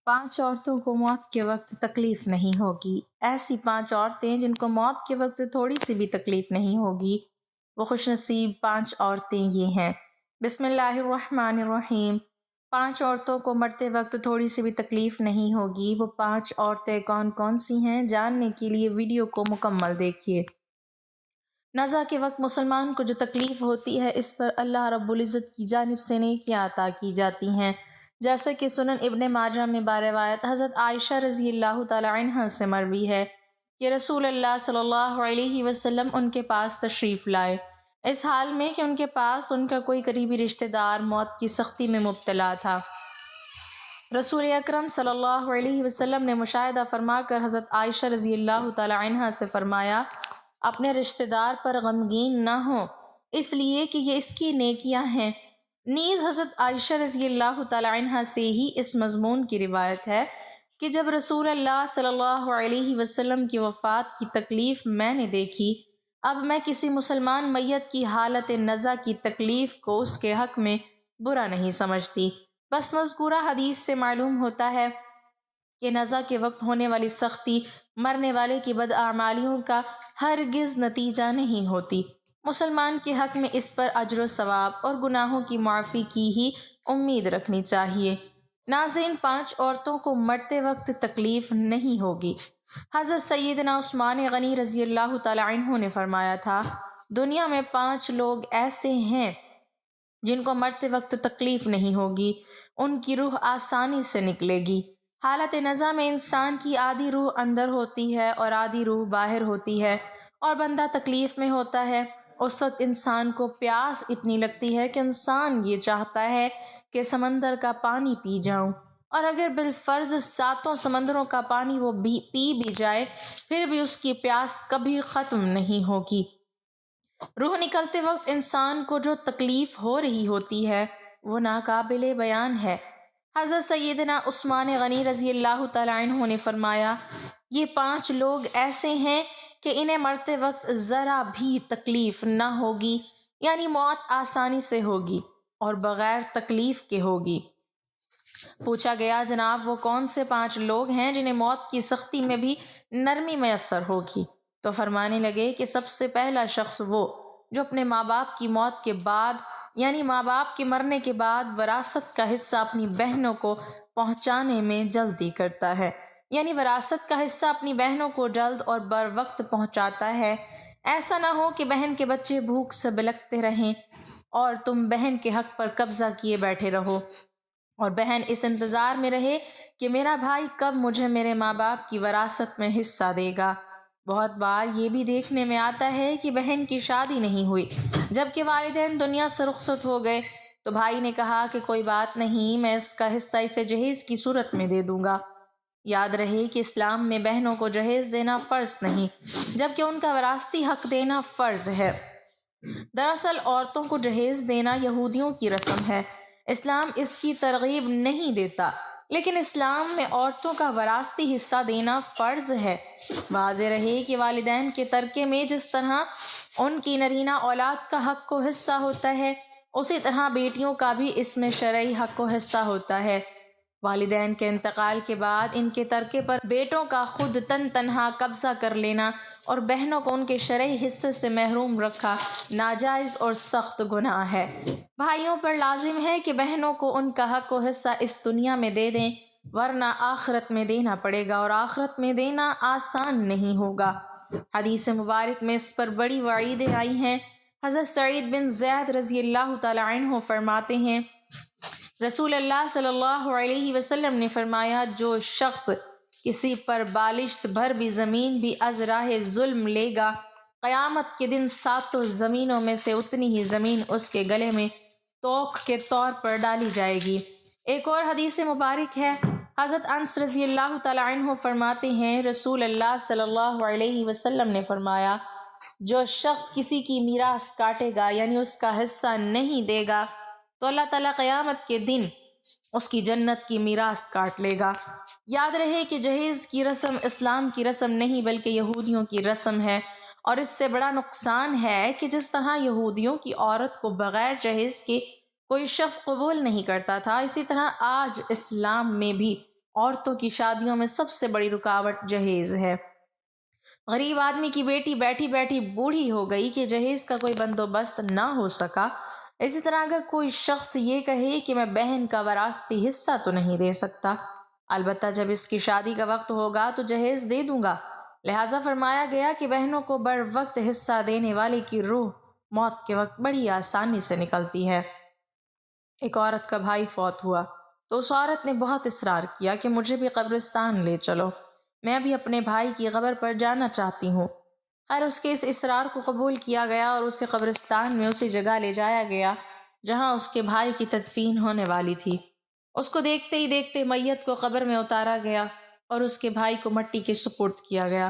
5 عورتوں کو موت کے وقت تکلیف نہیں ہوگی۔ ایسی 5 عورتیں جن کو موت کے وقت تھوڑی سی بھی تکلیف نہیں ہوگی، وہ خوش نصیب 5 عورتیں یہ ہیں۔ بسم اللہ الرحمن الرحیم۔ 5 عورتوں کو مرتے وقت تھوڑی سی بھی تکلیف نہیں ہوگی۔ وہ 5 عورتیں کون کون سی ہیں، جاننے کے لیے ویڈیو کو مکمل دیکھیے۔ نزا کے وقت مسلمان کو جو تکلیف ہوتی ہے، اس پر اللہ رب العزت کی جانب سے نیکیاں عطا کی جاتی ہیں، جیسے کہ سنن ابن ماجہ میں باروایت حضرت عائشہ رضی اللہ تعالی عنہ سے مروی ہے کہ رسول اللہ صلی اللہ علیہ وسلم ان کے پاس تشریف لائے، اس حال میں کہ ان کے پاس ان کا کوئی قریبی رشتہ دار موت کی سختی میں مبتلا تھا۔ رسول اکرم صلی اللہ علیہ وسلم نے مشاہدہ فرما کر حضرت عائشہ رضی اللہ تعالی عنہ سے فرمایا، اپنے رشتہ دار پر غمگین نہ ہو، اس لیے کہ یہ اس کی نیکیاں ہیں۔ نیز حضرت عائشہ رضی اللہ تعالی عنہ سے ہی اس مضمون کی روایت ہے کہ جب رسول اللہ صلی اللہ علیہ وسلم کی وفات کی تکلیف میں نے دیکھی، اب میں کسی مسلمان میت کی حالت نزا کی تکلیف کو اس کے حق میں برا نہیں سمجھتی۔ بس مذکورہ حدیث سے معلوم ہوتا ہے کہ نزا کے وقت ہونے والی سختی مرنے والے کی بداعمالیوں کا ہرگز نتیجہ نہیں ہوتی۔ مسلمان کے حق میں اس پر اجر و ثواب اور گناہوں کی معافی کی ہی امید رکھنی چاہیے۔ ناظرین، 5 عورتوں کو مرتے وقت تکلیف نہیں ہوگی۔ حضرت سیدنا عثمان غنی رضی اللہ تعالی عنہ نے فرمایا تھا، دنیا میں 5 لوگ ایسے ہیں جن کو مرتے وقت تکلیف نہیں ہوگی، ان کی روح آسانی سے نکلے گی۔ حالت نزا میں انسان کی آدھی روح اندر ہوتی ہے اور آدھی روح باہر ہوتی ہے، اور بندہ تکلیف میں ہوتا ہے۔ اس وقت انسان کو پیاس اتنی لگتی ہے کہ انسان یہ چاہتا ہے کہ سمندر کا پانی پی جاؤں، اور اگر بالفرض 7 سمندروں کا پانی وہ پی بھی جائے، پھر بھی اس کی پیاس کبھی ختم نہیں ہوگی۔ روح نکلتے وقت انسان کو جو تکلیف ہو رہی ہوتی ہے، وہ ناقابل بیان ہے۔ حضرت سیدنا عثمان غنی رضی اللہ تعالی عنہ نے فرمایا، یہ 5 لوگ ایسے ہیں کہ انہیں مرتے وقت ذرا بھی تکلیف نہ ہوگی، یعنی موت آسانی سے ہوگی اور بغیر تکلیف کے ہوگی۔ پوچھا گیا، جناب وہ کون سے 5 لوگ ہیں جنہیں موت کی سختی میں بھی نرمی میسر ہوگی؟ تو فرمانے لگے کہ سب سے پہلا شخص وہ جو اپنے ماں باپ کی موت کے بعد، یعنی ماں باپ کے مرنے کے بعد وراثت کا حصہ اپنی بہنوں کو پہنچانے میں جلدی کرتا ہے، یعنی وراثت کا حصہ اپنی بہنوں کو جلد اور بر وقت پہنچاتا ہے۔ ایسا نہ ہو کہ بہن کے بچے بھوک سے بلکتے رہیں اور تم بہن کے حق پر قبضہ کیے بیٹھے رہو، اور بہن اس انتظار میں رہے کہ میرا بھائی کب مجھے میرے ماں باپ کی وراثت میں حصہ دے گا۔ بہت بار یہ بھی دیکھنے میں آتا ہے کہ بہن کی شادی نہیں ہوئی، جبکہ والدین دنیا سے رخصت ہو گئے، تو بھائی نے کہا کہ کوئی بات نہیں، میں اس کا حصہ اسے جہیز کی صورت میں دے دوں گا۔ یاد رہے کہ اسلام میں بہنوں کو جہیز دینا فرض نہیں، جبکہ ان کا وراثتی حق دینا فرض ہے۔ دراصل عورتوں کو جہیز دینا یہودیوں کی رسم ہے، اسلام اس کی ترغیب نہیں دیتا، لیکن اسلام میں عورتوں کا وراثتی حصہ دینا فرض ہے۔ واضح رہے کہ والدین کے ترکے میں جس طرح ان کی نرینہ اولاد کا حق و حصہ ہوتا ہے، اسی طرح بیٹیوں کا بھی اس میں شرعی حق و حصہ ہوتا ہے۔ والدین کے انتقال کے بعد ان کے ترکے پر بیٹوں کا خود تنہا قبضہ کر لینا اور بہنوں کو ان کے شرعی حصے سے محروم رکھا ناجائز اور سخت گناہ ہے۔ بھائیوں پر لازم ہے کہ بہنوں کو ان کا حق و حصہ اس دنیا میں دے دیں، ورنہ آخرت میں دینا پڑے گا، اور آخرت میں دینا آسان نہیں ہوگا۔ حدیث مبارک میں اس پر بڑی وعیدیں آئی ہیں۔ حضرت سعید بن زید رضی اللہ تعالی عنہ فرماتے ہیں، رسول اللہ صلی اللہ علیہ وسلم نے فرمایا، جو شخص کسی پر بالشت بھر بھی زمین بھی از راہ ظلم لے گا، قیامت کے دن 7 زمینوں میں سے اتنی ہی زمین اس کے گلے میں توق کے طور پر ڈالی جائے گی۔ ایک اور حدیث مبارک ہے، حضرت انس رضی اللہ تعالی عنہ فرماتے ہیں، رسول اللہ صلی اللہ علیہ وسلم نے فرمایا، جو شخص کسی کی میراث کاٹے گا، یعنی اس کا حصہ نہیں دے گا، تو اللہ تعالیٰ قیامت کے دن اس کی جنت کی میراث کاٹ لے گا۔ یاد رہے کہ جہیز کی رسم اسلام کی رسم نہیں بلکہ یہودیوں کی رسم ہے، اور اس سے بڑا نقصان ہے کہ جس طرح یہودیوں کی عورت کو بغیر جہیز کے کوئی شخص قبول نہیں کرتا تھا، اسی طرح آج اسلام میں بھی عورتوں کی شادیوں میں سب سے بڑی رکاوٹ جہیز ہے۔ غریب آدمی کی بیٹی بیٹھی بیٹھی بوڑھی ہو گئی کہ جہیز کا کوئی بندوبست نہ ہو سکا۔ اسی طرح اگر کوئی شخص یہ کہے کہ میں بہن کا وراثتی حصہ تو نہیں دے سکتا، البتہ جب اس کی شادی کا وقت ہوگا تو جہیز دے دوں گا۔ لہٰذا فرمایا گیا کہ بہنوں کو بر وقت حصہ دینے والے کی روح موت کے وقت بڑی آسانی سے نکلتی ہے۔ ایک عورت کا بھائی فوت ہوا تو اس عورت نے بہت اصرار کیا کہ مجھے بھی قبرستان لے چلو، میں بھی اپنے بھائی کی قبر پر جانا چاہتی ہوں۔ خیر اس کے اس اصرار کو قبول کیا گیا اور اسے قبرستان میں اسی جگہ لے جایا گیا جہاں اس کے بھائی کی تدفین ہونے والی تھی۔ اس کو دیکھتے ہی دیکھتے میت کو قبر میں اتارا گیا اور اس کے بھائی کو مٹی کے سپرد کیا گیا۔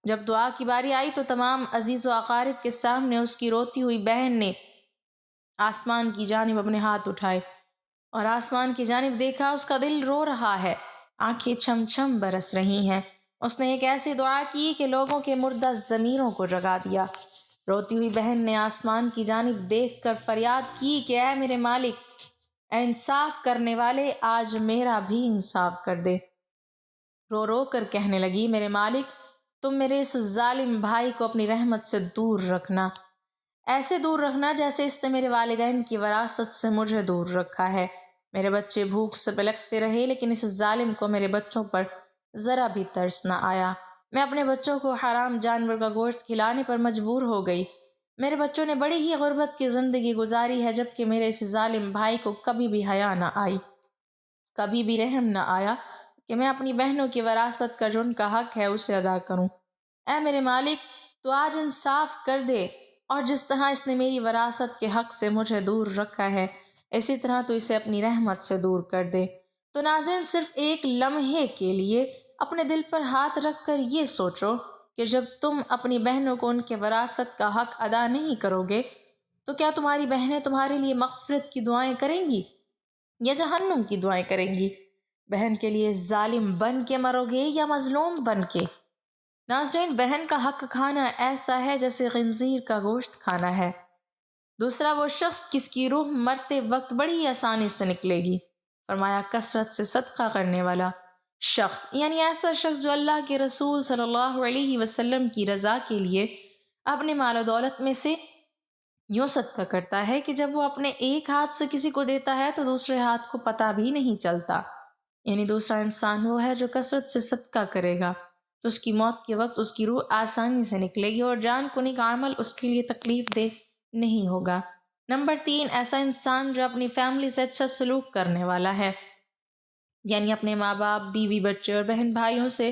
جب دعا کی باری آئی تو تمام عزیز و اقارب کے سامنے اس کی روتی ہوئی بہن نے آسمان کی جانب اپنے ہاتھ اٹھائے اور آسمان کی جانب دیکھا، اس کا دل رو رہا ہے، آنکھیں چھم چھم برس رہی ہیں۔ اس نے ایک ایسی دعا کی کہ لوگوں کے مردہ ضمیروں کو جگا دیا۔ روتی ہوئی بہن نے آسمان کی جانب دیکھ کر فریاد کی کہ اے میرے مالک، اے انصاف کرنے والے، آج میرا بھی انصاف کر دے۔ رو رو کر کہنے لگی، میرے مالک، تم میرے اس ظالم بھائی کو اپنی رحمت سے دور رکھنا، ایسے دور رکھنا جیسے اس نے میرے والدین کی وراثت سے مجھے دور رکھا ہے۔ میرے بچے بھوک سے بلکتے رہے لیکن اس ظالم کو میرے بچوں پر ذرا بھی ترس نہ آیا۔ میں اپنے بچوں کو حرام جانور کا گوشت کھلانے پر مجبور ہو گئی۔ میرے بچوں نے بڑی ہی غربت کی زندگی گزاری ہے، جبکہ میرے اس ظالم بھائی کو کبھی بھی حیا نہ آئی، کبھی بھی رحم نہ آیا کہ میں اپنی بہنوں کی وراثت کا جو ان کا حق ہے اسے ادا کروں۔ اے میرے مالک، تو آج انصاف کر دے، اور جس طرح اس نے میری وراثت کے حق سے مجھے دور رکھا ہے اسی طرح تو اسے اپنی رحمت سے دور کر دے۔ تو ناظرین، صرف ایک لمحے کے لیے اپنے دل پر ہاتھ رکھ کر یہ سوچو کہ جب تم اپنی بہنوں کو ان کے وراثت کا حق ادا نہیں کرو گے تو کیا تمہاری بہنیں تمہارے لیے مغفرت کی دعائیں کریں گی یا جہنم کی دعائیں کریں گی؟ بہن کے لیے ظالم بن کے مرو گے یا مظلوم بن کے؟ ناظرین، بہن کا حق کھانا ایسا ہے جیسے خنزیر کا گوشت کھانا ہے۔ دوسرا وہ شخص جس کی روح مرتے وقت بڑی آسانی سے نکلے گی، فرمایا کثرت سے صدقہ کرنے والا شخص، یعنی ایسا شخص جو اللہ کے رسول صلی اللہ علیہ وسلم کی رضا کے لیے اپنے مال و دولت میں سے یوں صدقہ کرتا ہے کہ جب وہ اپنے ایک ہاتھ سے کسی کو دیتا ہے تو دوسرے ہاتھ کو پتہ بھی نہیں چلتا۔ یعنی دوسرا انسان وہ ہے جو کثرت سے صدقہ کرے گا تو اس کی موت کے وقت اس کی روح آسانی سے نکلے گی اور جان کنی کا عمل اس کے لیے تکلیف دہ نہیں ہوگا۔ نمبر 3، ایسا انسان جو اپنی فیملی سے اچھا سلوک کرنے والا ہے، یعنی اپنے ماں باپ، بیوی بچے اور بہن بھائیوں سے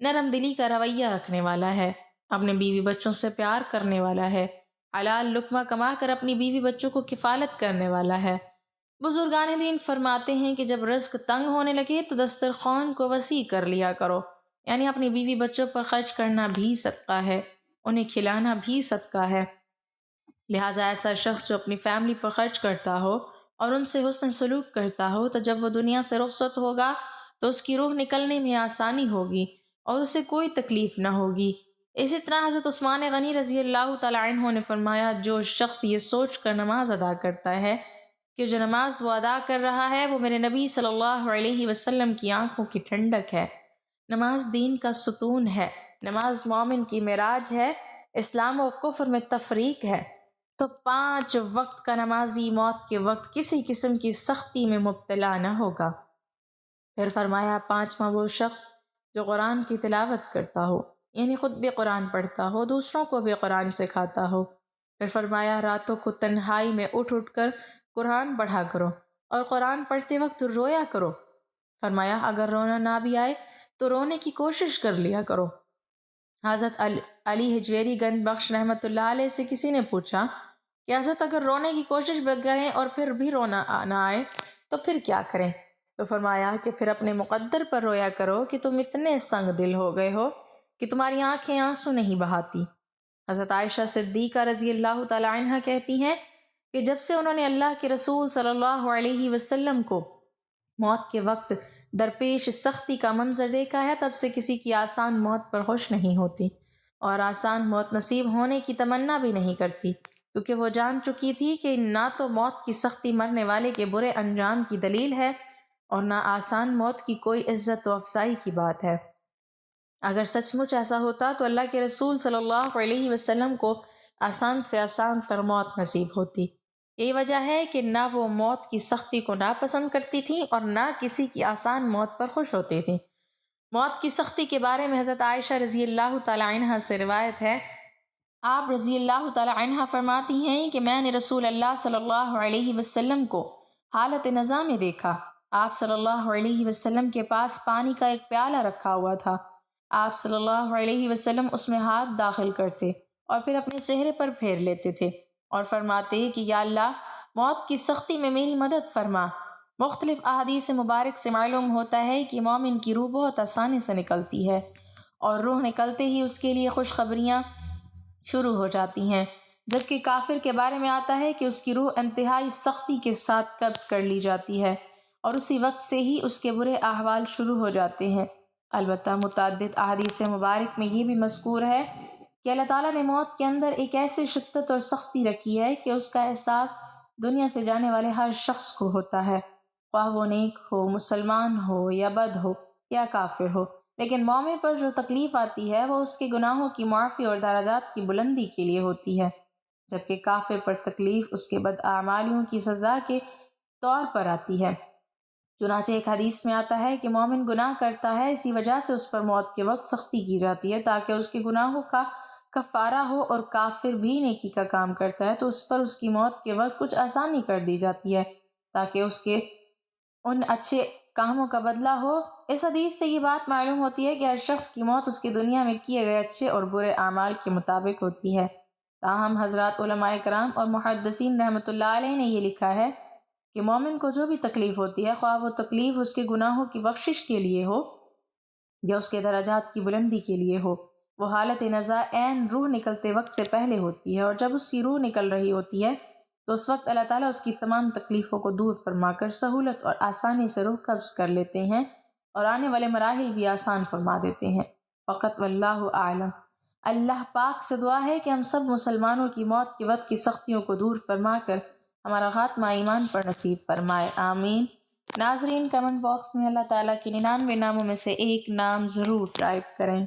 نرم دلی کا رویہ رکھنے والا ہے، اپنے بیوی بچوں سے پیار کرنے والا ہے، حلال لقمہ کما کر اپنی بیوی بچوں کو کفالت کرنے والا ہے۔ بزرگان دین فرماتے ہیں کہ جب رزق تنگ ہونے لگے تو دسترخوان کو وسیع کر لیا کرو، یعنی اپنی بیوی بچوں پر خرچ کرنا بھی صدقہ ہے، انہیں کھلانا بھی صدقہ ہے۔ لہٰذا ایسا شخص جو اپنی فیملی پر خرچ کرتا ہو اور ان سے حسن سلوک کرتا ہو تو جب وہ دنیا سے رخصت ہوگا تو اس کی روح نکلنے میں آسانی ہوگی اور اسے کوئی تکلیف نہ ہوگی۔ اسی طرح حضرت عثمان غنی رضی اللہ تعالیٰ عنہ نے فرمایا، جو شخص یہ سوچ کر نماز ادا کرتا ہے کہ جو نماز وہ ادا کر رہا ہے وہ میرے نبی صلی اللہ علیہ وسلم کی آنکھوں کی ٹھنڈک ہے، نماز دین کا ستون ہے، نماز مومن کی معراج ہے، اسلام و کفر میں تفریق ہے، تو 5 وقت کا نمازی موت کے وقت کسی قسم کی سختی میں مبتلا نہ ہوگا۔ پھر فرمایا 5واں وہ شخص جو قرآن کی تلاوت کرتا ہو، یعنی خود بھی قرآن پڑھتا ہو، دوسروں کو بھی قرآن سکھاتا ہو۔ پھر فرمایا راتوں کو تنہائی میں اٹھ اٹھ کر قرآن پڑھا کرو اور قرآن پڑھتے وقت رویا کرو۔ فرمایا اگر رونا نہ بھی آئے تو رونے کی کوشش کر لیا کرو۔ حضرت علی حجویری گنج بخش رحمۃ اللہ علیہ سے کسی نے پوچھا کہ حضرت اگر رونے کی کوشش کریں اور پھر بھی رونا نہ آئے تو پھر کیا کریں؟ تو فرمایا کہ پھر اپنے مقدر پر رویا کرو کہ تم اتنے سنگ دل ہو گئے ہو کہ تمہاری آنکھیں آنسو نہیں بہاتی۔ حضرت عائشہ صدیقہ رضی اللہ تعالی عنہ کہتی ہیں کہ جب سے انہوں نے اللہ کے رسول صلی اللہ علیہ وسلم کو موت کے وقت درپیش سختی کا منظر دیکھا ہے تب سے کسی کی آسان موت پر خوش نہیں ہوتی اور آسان موت نصیب ہونے کی تمنا بھی نہیں کرتی، کیونکہ وہ جان چکی تھی کہ نہ تو موت کی سختی مرنے والے کے برے انجام کی دلیل ہے اور نہ آسان موت کی کوئی عزت و افزائی کی بات ہے۔ اگر سچ مچ ایسا ہوتا تو اللہ کے رسول صلی اللہ علیہ وسلم کو آسان سے آسان تر موت نصیب ہوتی۔ یہی وجہ ہے کہ نہ وہ موت کی سختی کو ناپسند کرتی تھیں اور نہ کسی کی آسان موت پر خوش ہوتی تھیں۔ موت کی سختی کے بارے میں حضرت عائشہ رضی اللہ تعالی عنہ سے روایت ہے، آپ رضی اللہ تعالی عنہ فرماتی ہیں کہ میں نے رسول اللہ صلی اللہ علیہ وسلم کو حالت نزا میں دیکھا۔ آپ صلی اللہ علیہ وسلم کے پاس پانی کا ایک پیالہ رکھا ہوا تھا۔ آپ صلی اللہ علیہ وسلم اس میں ہاتھ داخل کرتے اور پھر اپنے چہرے پر پھیر لیتے تھے اور فرماتے کہ یا اللہ موت کی سختی میں میری مدد فرما۔ مختلف احادیث مبارک سے معلوم ہوتا ہے کہ مومن کی روح بہت آسانی سے نکلتی ہے اور روح نکلتے ہی اس کے لیے خوشخبریاں شروع ہو جاتی ہیں، جبکہ کافر کے بارے میں آتا ہے کہ اس کی روح انتہائی سختی کے ساتھ قبض کر لی جاتی ہے اور اسی وقت سے ہی اس کے برے احوال شروع ہو جاتے ہیں۔ البتہ متعدد احادیث مبارک میں یہ بھی مذکور ہے کہ اللہ تعالیٰ نے موت کے اندر ایک ایسی شدت اور سختی رکھی ہے کہ اس کا احساس دنیا سے جانے والے ہر شخص کو ہوتا ہے، خواہ وہ نیک ہو، مسلمان ہو یا بد ہو یا کافر ہو۔ لیکن مومن پر جو تکلیف آتی ہے وہ اس کے گناہوں کی معافی اور درجات کی بلندی کے لیے ہوتی ہے، جبکہ کافر پر تکلیف اس کے بداعمالیوں کی سزا کے طور پر آتی ہے۔ چنانچہ ایک حدیث میں آتا ہے کہ مومن گناہ کرتا ہے، اسی وجہ سے اس پر موت کے وقت سختی کی جاتی ہے تاکہ اس کے گناہوں کا کفارہ ہو، اور کافر بھی نیکی کا کام کرتا ہے تو اس پر اس کی موت کے وقت کچھ آسانی کر دی جاتی ہے تاکہ اس کے ان اچھے کاموں کا بدلہ ہو۔ اس حدیث سے یہ بات معلوم ہوتی ہے کہ ہر شخص کی موت اس کی دنیا میں کیے گئے اچھے اور برے اعمال کے مطابق ہوتی ہے۔ تاہم حضرات علماء کرام اور محدثین رحمۃ اللہ علیہ نے یہ لکھا ہے کہ مومن کو جو بھی تکلیف ہوتی ہے، خواہ وہ تکلیف اس کے گناہوں کی بخشش کے لیے ہو یا اس کے درجات کی بلندی کے لیے ہو، وہ حالت نزا عین روح نکلتے وقت سے پہلے ہوتی ہے، اور جب اس کی روح نکل رہی ہوتی ہے تو اس وقت اللہ تعالیٰ اس کی تمام تکلیفوں کو دور فرما کر سہولت اور آسانی سے روح قبض کر لیتے ہیں اور آنے والے مراحل بھی آسان فرما دیتے ہیں۔ فقط واللہ اعلم۔ اللہ پاک سے دعا ہے کہ ہم سب مسلمانوں کی موت کے وقت کی سختیوں کو دور فرما کر ہمارا خاتمہ ایمان پر نصیب فرمائے، آمین۔ ناظرین، کمنٹ باکس میں اللہ تعالیٰ کے 99 ناموں میں سے ایک نام ضرور ٹائپ کریں۔